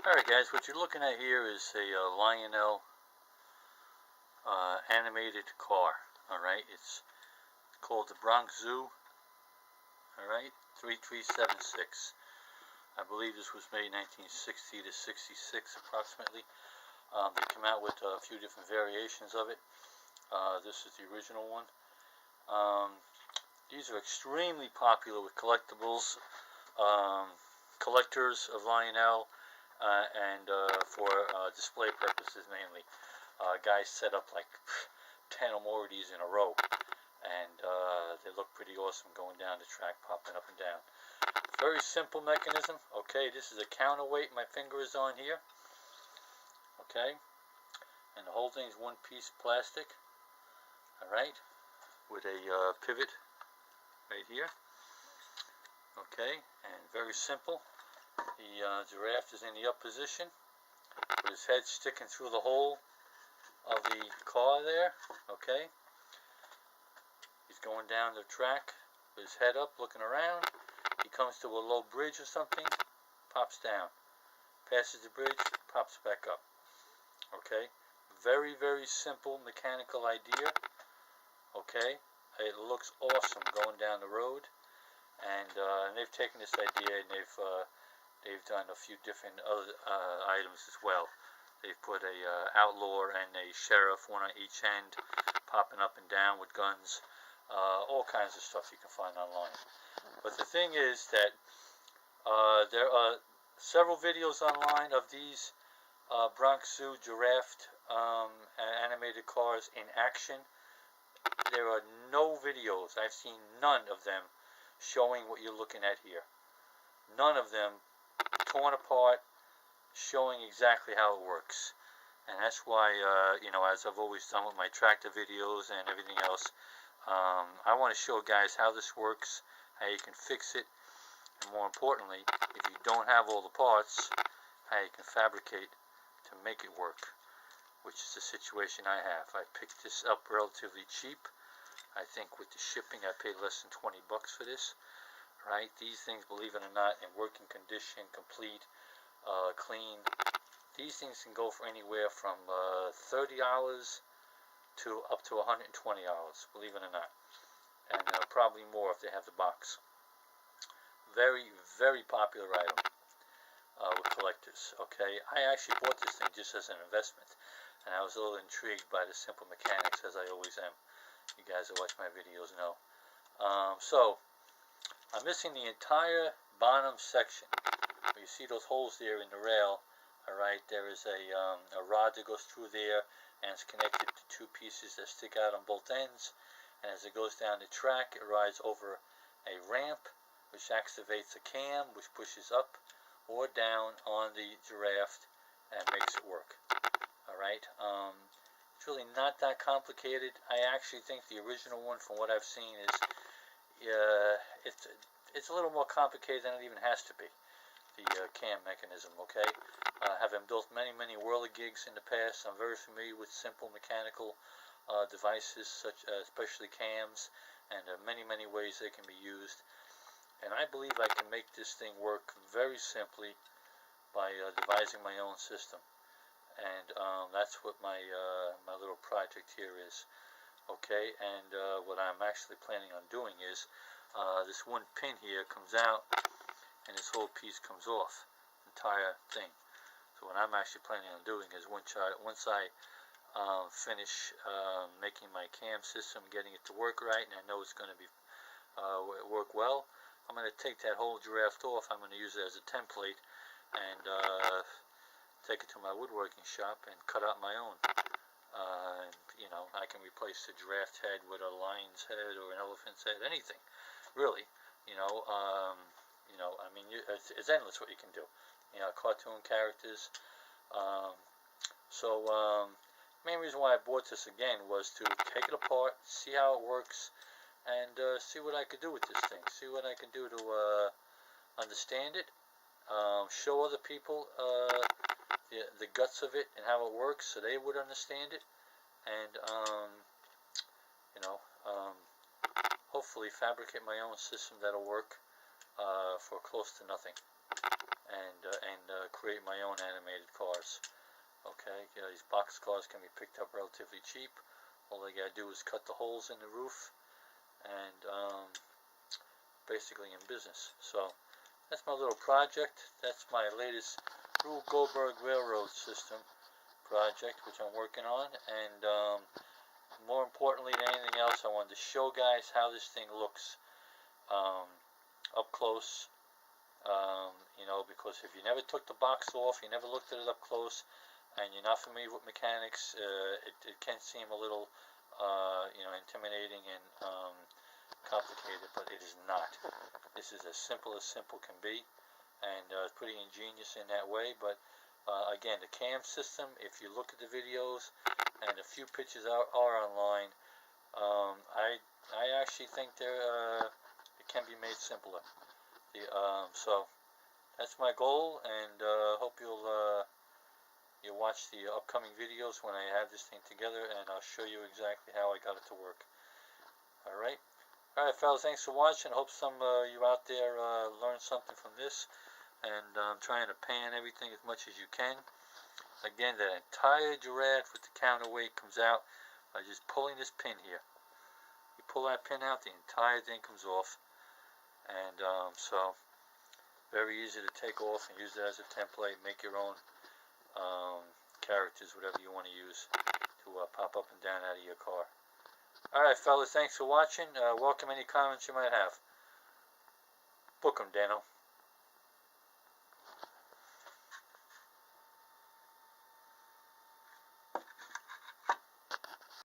Alright guys, what you're looking at here is a Lionel animated car. Alright, it's called the Bronx Zoo. Alright, 3376. I believe this was made 1960 to 66 approximately. They come out with a few different variations of it. This is the original one. These are extremely popular with collectibles, collectors of Lionel, and for display purposes mainly. Guys set up like 10 or more of these in a row, and they look pretty awesome going down the track, popping up and down. Very simple mechanism. Okay, this is a counterweight my finger is on here. Okay, and the whole thing is one piece plastic. Alright, with a pivot right here. Okay, and very simple. The giraffe is in the up position with his head sticking through the hole of the car there. Okay, he's going down the track with his head up, looking around. He comes to a low bridge or something, pops down, passes the bridge, pops back up. Okay, very, very simple mechanical idea. Okay, it looks awesome going down the road, and they've taken this idea and they've done a few different other items as well. They've put a outlaw and a sheriff, one on each end, popping up and down with guns, all kinds of stuff you can find online. But the thing is that there are several videos online of these Bronx Zoo giraffe animated cars in action. There are no videos, I've seen none of them, showing what you're looking at here. None of them torn apart, showing exactly how it works. And that's why, as I've always done with my tractor videos and everything else, I want to show guys how this works, how you can fix it, and more importantly, if you don't have all the parts, how you can fabricate to make it work, which is the situation I have. I picked this up relatively cheap. I think with the shipping I paid less than 20 bucks for this. Right? These things, believe it or not, in working condition, complete, clean, these things can go for anywhere from $30 to up to $120, believe it or not. And probably more if they have the box. Very, very popular item with collectors. Okay, I actually bought this thing just as an investment, and I was a little intrigued by the simple mechanics, as I always am. You guys that watch my videos know. So I'm missing the entire bottom section. You see those holes there in the rail. Alright, there is a rod that goes through there, and it's connected to two pieces that stick out on both ends. And as it goes down the track, it rides over a ramp, which activates a cam, which pushes up or down on the giraffe and makes it work. Alright, it's really not that complicated. I actually think the original one, from what I've seen, is it's a little more complicated than it even has to be. The cam mechanism, okay? Having built many whirligigs in the past, I'm very familiar with simple mechanical devices, especially cams, and many ways they can be used. And I believe I can make this thing work very simply by devising my own system. And that's what my little project here is. Okay, and what I'm actually planning on doing is this one pin here comes out, and this whole piece comes off, entire thing. So what I'm actually planning on doing is once I finish making my cam system, getting it to work right, and I know it's going to be work well, I'm going to take that whole giraffe off. I'm going to use it as a template and take it to my woodworking shop and cut out my own. I can replace the giraffe head with a lion's head or an elephant's head, anything, really. It's endless what you can do. Cartoon characters. Main reason why I bought this again was to take it apart, see how it works, and see what I could do with this thing. See what I can do to understand it, show other people the guts of it and how it works, so they would understand it, and hopefully fabricate my own system that'll work for close to nothing. and create my own animated cars. Okay, these box cars can be picked up relatively cheap. All I gotta do is cut the holes in the roof, and basically in business. So that's my little project. That's my latest Rube Goldberg Railroad system project, which I'm working on. And more importantly than anything else, I wanted to show guys how this thing looks up close. Because if you never took the box off, you never looked at it up close, and you're not familiar with mechanics, it can seem a little intimidating and complicated, but it is not. This is as simple can be, and pretty ingenious in that way. But again, the cam system, if you look at the videos, and a few pictures are online, I actually think it can be made simpler. So that's my goal, and hope you'll watch the upcoming videos when I have this thing together, and I'll show you exactly how I got it to work. Alright, fellas, thanks for watching. Hope some of you out there learned something from this, and I'm trying to pan everything as much as you can. Again, the entire giraffe with the counterweight comes out by just pulling this pin here. You pull that pin out, the entire thing comes off, and so very easy to take off and use it as a template. Make your own characters, whatever you want to use to pop up and down out of your car. Alright, fellas, thanks for watching. Welcome any comments you might have. Book 'em, Dano.